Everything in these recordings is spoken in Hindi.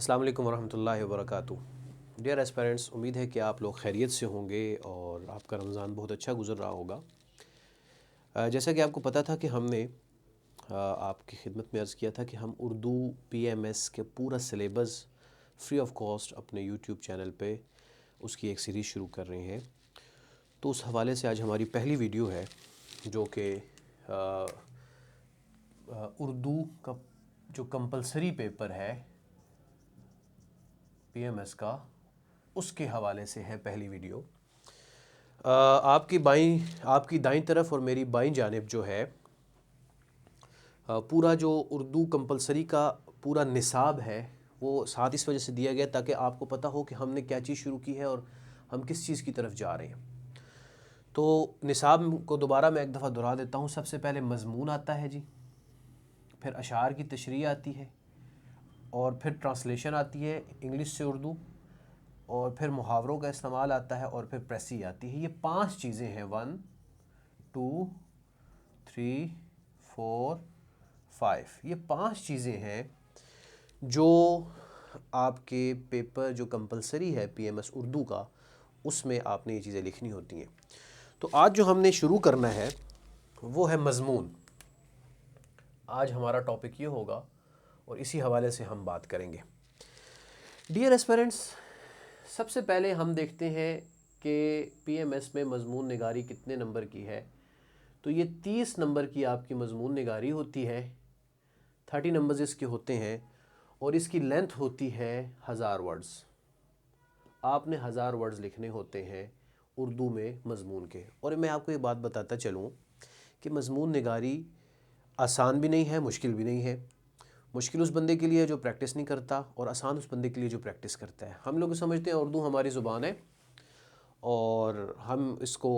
अस्सलाम वालेकुम वरहमतुल्लाहि वबरकातुहू। डियर एस्पिरेंट्स, उम्मीद है कि आप लोग खैरियत से होंगे और आपका रमज़ान बहुत अच्छा गुजर रहा होगा। जैसा कि आपको पता था कि हमने आपकी खिदमत में अर्ज़ किया था कि हम उर्दू पीएमएस के पूरा सिलेबस फ्री ऑफ कॉस्ट अपने यूट्यूब चैनल पे उसकी एक सीरीज़ शुरू कर रहे हैं। तो उस हवाले से आज हमारी पहली वीडियो है जो कि उर्दू का जो कंपलसरी पेपर है पीएमएस का, उसके हवाले से है पहली वीडियो। आपकी दाईं तरफ और मेरी बाईं जानिब जो है पूरा जो उर्दू कंपलसरी का पूरा निसाब है वो साथ इस वजह से दिया गया ताकि आपको पता हो कि हमने क्या चीज़ शुरू की है और हम किस चीज़ की तरफ जा रहे हैं। तो निसाब को दोबारा मैं एक दफ़ा दोहरा देता हूँ। सबसे पहले मज़मून आता है जी, फिर अशार की तशरीह आती है, और फिर ट्रांसलेशन आती है इंग्लिश से उर्दू, और फिर मुहावरों का इस्तेमाल आता है, और फिर प्रेसी आती है। ये 5 चीज़ें हैं, 1 2 3 4 5। ये 5 चीज़ें हैं जो आपके पेपर जो कंपलसरी है पीएमएस उर्दू का, उसमें आपने ये चीज़ें लिखनी होती हैं। तो आज जो हमने शुरू करना है वो है मज़मून। आज हमारा टॉपिक ये होगा और इसी हवाले से हम बात करेंगे। डियर एस्पिरेंट्स, सबसे पहले हम देखते हैं कि पीएमएस में मज़मून निगारी कितने नंबर की है। तो ये 30 नंबर की आपकी मज़मून निगारी होती है। 30 नंबर्स इसके होते हैं और इसकी लेंथ होती है 1000 वर्ड्स। आपने 1000 वर्ड्स लिखने होते हैं उर्दू में मज़मून के। और मैं आपको ये बात बताता चलूँ कि मज़मून निगारी आसान भी नहीं है, मुश्किल भी नहीं है। मुश्किल उस बंदे के लिए जो प्रैक्टिस नहीं करता, और आसान उस बंदे के लिए जो प्रैक्टिस करता है। हम लोग समझते हैं उर्दू हमारी ज़ुबान है और हम इसको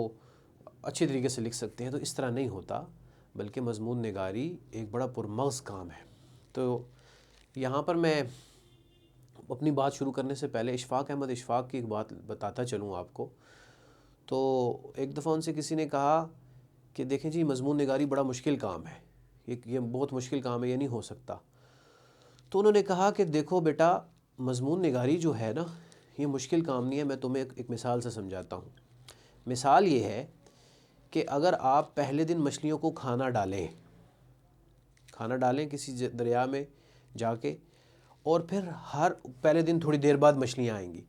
अच्छी तरीके से लिख सकते हैं, तो इस तरह नहीं होता, बल्कि मज़मून निगारी एक बड़ा पुरमग़ज़ काम है। तो यहाँ पर मैं अपनी बात शुरू करने से पहले इशफ़ाक़ अहमद इशफ़ाक़ की एक बात बताता चलूँ आपको। तो एक दफ़ा उनसे किसी ने कहा कि देखें जी, मज़मून निगारी बड़ा मुश्किल काम है, ये बहुत मुश्किल काम है, ये नहीं हो सकता। तो उन्होंने कहा कि देखो बेटा, मज़मून निगारी जो है ना, ये मुश्किल काम नहीं है। मैं तुम्हें एक मिसाल से समझाता हूँ। मिसाल ये है कि अगर आप पहले दिन मछलियों को खाना डालें किसी दरिया में जाके, और फिर हर पहले दिन थोड़ी देर बाद मछलियाँ आएंगी,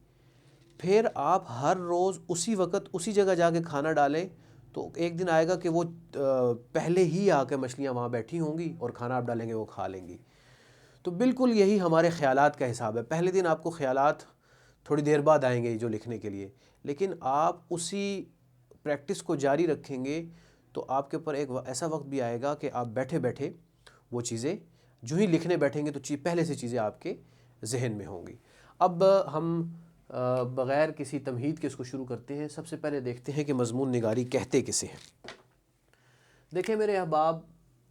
फिर आप हर रोज़ उसी वक्त उसी जगह जाके खाना डालें, तो एक दिन आएगा कि वो पहले ही आके मछलियाँ वहाँ बैठी होंगी और खाना आप डालेंगे वो खा लेंगी। तो बिल्कुल यही हमारे ख़यालात का हिसाब है। पहले दिन आपको ख़यालात थोड़ी देर बाद आएंगे जो लिखने के लिए, लेकिन आप उसी प्रैक्टिस को जारी रखेंगे तो आपके ऊपर एक ऐसा वक्त भी आएगा कि आप बैठे बैठे वो चीज़ें जो ही लिखने बैठेंगे तो पहले से चीज़ें आपके जहन में होंगी। अब हम बग़ैर किसी तमहीद के इसको शुरू करते हैं। सबसे पहले देखते हैं कि मज़मून निगारी कहते किसे हैं। देखें मेरे अहबाब,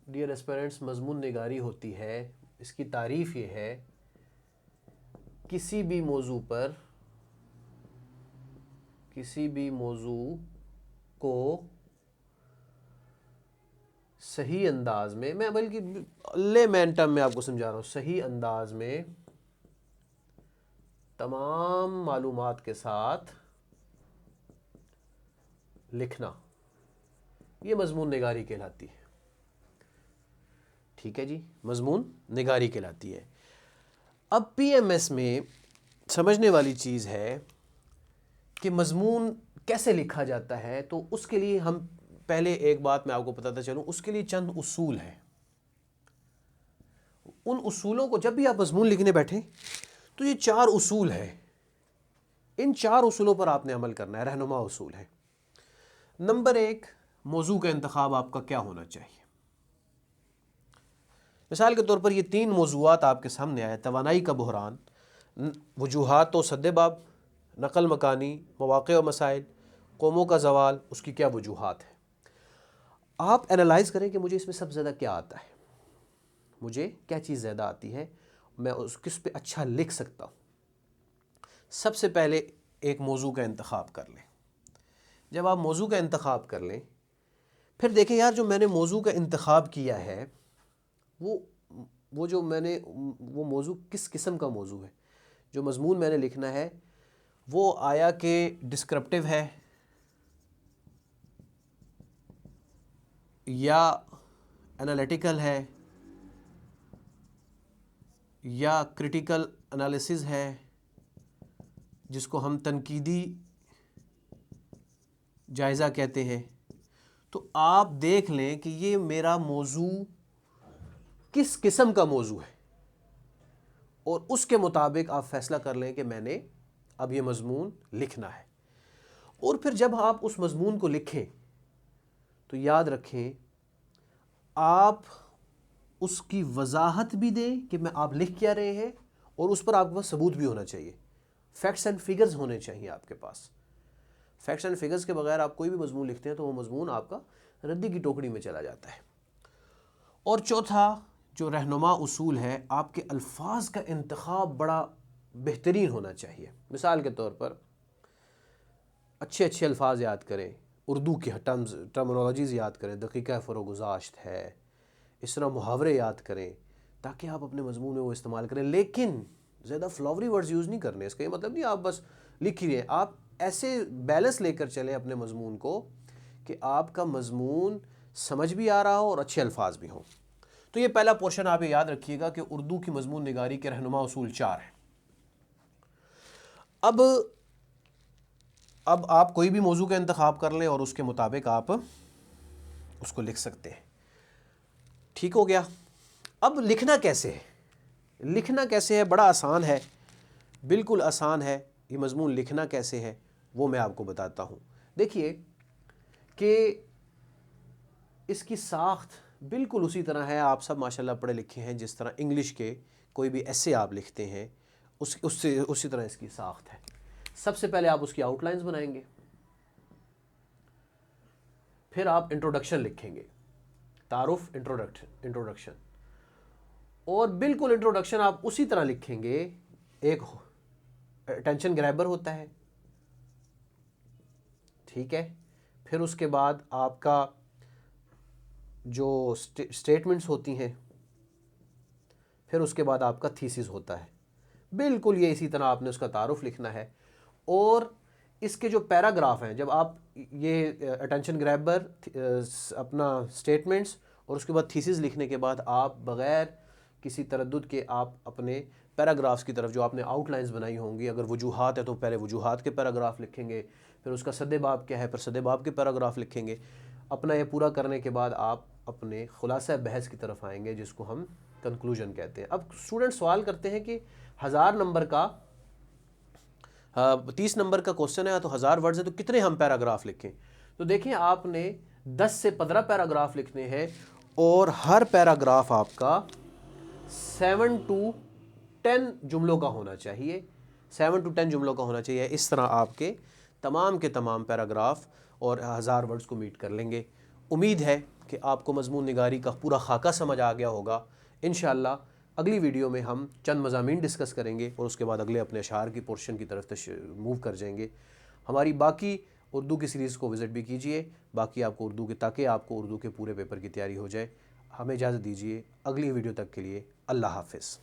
डियर एस्पिरेंट्स, मज़मून निगारी होती है, इसकी तारीफ़ ये है, किसी भी मौजू को सही अंदाज में, मैं बल्कि लेमैन टर्म में आपको समझा रहा हूँ, सही अंदाज में तमाम मालूमात के साथ लिखना, ये मज़मून निगारी कहलाती है। ठीक है जी, मज़मून निगारी कहलाती है। अब पीएमएस में समझने वाली चीज़ है कि मज़मून कैसे लिखा जाता है। तो उसके लिए हम पहले एक बात मैं आपको बताता चलूँ, उसके लिए चंद उसूल हैं। उन उसूलों को जब भी आप मज़मून लिखने बैठें तो ये 4 उसूल हैं, इन 4 उसूलों पर आपने अमल करना है। रहनुमा उसूल है। नंबर 1, मौजू का इंतखाब आपका क्या होना चाहिए। मिसाल के तौर पर ये 3 मौजूआत आपके सामने आए: तवानाई का बहरान, वजूहात व सद्देबाब, नकल मकानी, मवाक़े व मसाइल, कौमों का ज़वाल, उसकी क्या वजूहात है। आप एनालाइज़ करें कि मुझे इसमें सबसे ज़्यादा क्या आता है, मुझे क्या चीज़ ज़्यादा आती है, मैं उस किस पे अच्छा लिख सकता हूँ। सबसे पहले एक मौजू का इंतखाब कर लें। जब आप मौजू का इंतखाब कर लें, फिर देखें यार, जो मैंने मौजू का इंतखाब किया है वो जो मैंने वो मौजू किस किस्म का मौजू है। जो मज़मून मैंने लिखना है वो आया कि डिस्क्रिप्टिव है या एनालिटिकल है या क्रिटिकल एनालिसिस है, जिसको हम तनकीदी जायज़ा कहते हैं। तो आप देख लें कि ये मेरा मौजू किस किस्म का मौजू है और उसके मुताबिक आप फैसला कर लें कि मैंने अब ये मज़मून लिखना है। और फिर जब आप उस मज़मून को लिखें तो याद रखें आप उसकी वजाहत भी दें कि मैं आप लिख क्या रहे हैं, और उस पर आपके पास सबूत भी होना चाहिए, फैक्ट्स एंड फिगर्स होने चाहिए आपके पास। फैक्ट्स एंड फिगर्स के बगैर आप कोई भी मज़मून लिखते हैं तो वो मज़मून आपका रद्दी की टोकरी में चला जाता है। और चौथा जो रहनुमा उसूल है, आपके अल्फाज का इंतखाब बड़ा बेहतरीन होना चाहिए। मिसाल के तौर पर अच्छे अच्छे अल्फाज याद करें, उर्दू के टर्मिनोलॉजीज़ याद करें, दक़ीक़ा फ़रोगुज़ाश्त है, इस तरह मुहावरे याद करें ताकि आप अपने मज़मून में वो इस्तेमाल करें। लेकिन ज़्यादा फ्लावरी वर्ड्स यूज़ नहीं करने। इसका ये मतलब नहीं आप बस लिख ही रहे हैं, आप ऐसे बैलेंस लेकर चलें अपने मज़मून को कि आपका मज़मून समझ भी आ रहा हो और अच्छे अल्फाज भी हों। तो ये पहला पोर्शन आप ये याद रखिएगा कि उर्दू की मज़मून निगारी के रहनुमा उसूल 4 हैं। अब आप कोई भी मौजू का इंतखाब कर लें और उसके मुताबिक आप उसको लिख सकते हैं। ठीक हो गया। अब लिखना कैसे है? लिखना कैसे है? बड़ा आसान है, बिल्कुल आसान है। ये मज़मून लिखना कैसे है वो मैं आपको बताता हूँ। देखिए कि इसकी साख्त बिल्कुल उसी तरह है, आप सब माशाल्लाह पढ़े लिखे हैं, जिस तरह इंग्लिश के कोई भी ऐसे आप लिखते हैं उससे उसी तरह इसकी साख्त है। सबसे पहले आप उसकी आउटलाइंस बनाएंगे, फिर आप इंट्रोडक्शन लिखेंगे, तारुफ, इंट्रोडक्शन, और बिल्कुल इंट्रोडक्शन आप उसी तरह लिखेंगे। एक अटेंशन ग्रैबर होता है, ठीक है। फिर उसके बाद आपका जो स्टेटमेंट्स होती हैं, फिर उसके बाद आपका थीसिस होता है। बिल्कुल ये इसी तरह आपने उसका तारुफ लिखना है। और इसके जो पैराग्राफ हैं, जब आप ये अटेंशन ग्रैबर, अपना स्टेटमेंट्स और उसके बाद थीसिस लिखने के बाद आप बग़ैर किसी तरद्दुद के आप अपने पैराग्राफ्स की तरफ, जो आपने आउटलाइंस बनाई होंगी, अगर वजूहात है तो पहले वजूहात के पैराग्राफ लिखेंगे, फिर उसका सद्देबाब क्या है, फिर सद्देबाब के पैराग्राफ लिखेंगे। अपना ये पूरा करने के बाद आप अपने खुलासा बहस की तरफ आएंगे, जिसको हम कंक्लूजन कहते हैं। अब स्टूडेंट सवाल करते हैं कि 1000 नंबर का 30 नंबर का क्वेश्चन है तो 1000 वर्ड्स है तो कितने हम पैराग्राफ लिखें? तो देखिए आपने 10 से 15 पैराग्राफ लिखने हैं और हर पैराग्राफ आपका 7 to 10 जुमलों का होना चाहिए। 7 to 10 जुमलों का होना चाहिए। इस तरह आपके तमाम के तमाम पैराग्राफ और 1000 वर्ड्स को मीट कर लेंगे। उम्मीद है कि आपको मज़मून निगारी का पूरा खाका समझ आ गया होगा। इंशाअल्लाह अगली वीडियो में हम चंद मज़ामीन डिस्कस करेंगे और उसके बाद अगले अपने अशार की पोर्शन की तरफ मूव कर जाएंगे। हमारी बाकी उर्दू की सीरीज़ को विज़िट भी कीजिए, बाकी आपको उर्दू के, ताकि आपको उर्दू के पूरे पेपर की तैयारी हो जाए। हमें इजाज़त दीजिए, अगली वीडियो तक के लिए अल्लाह हाफ़िज़।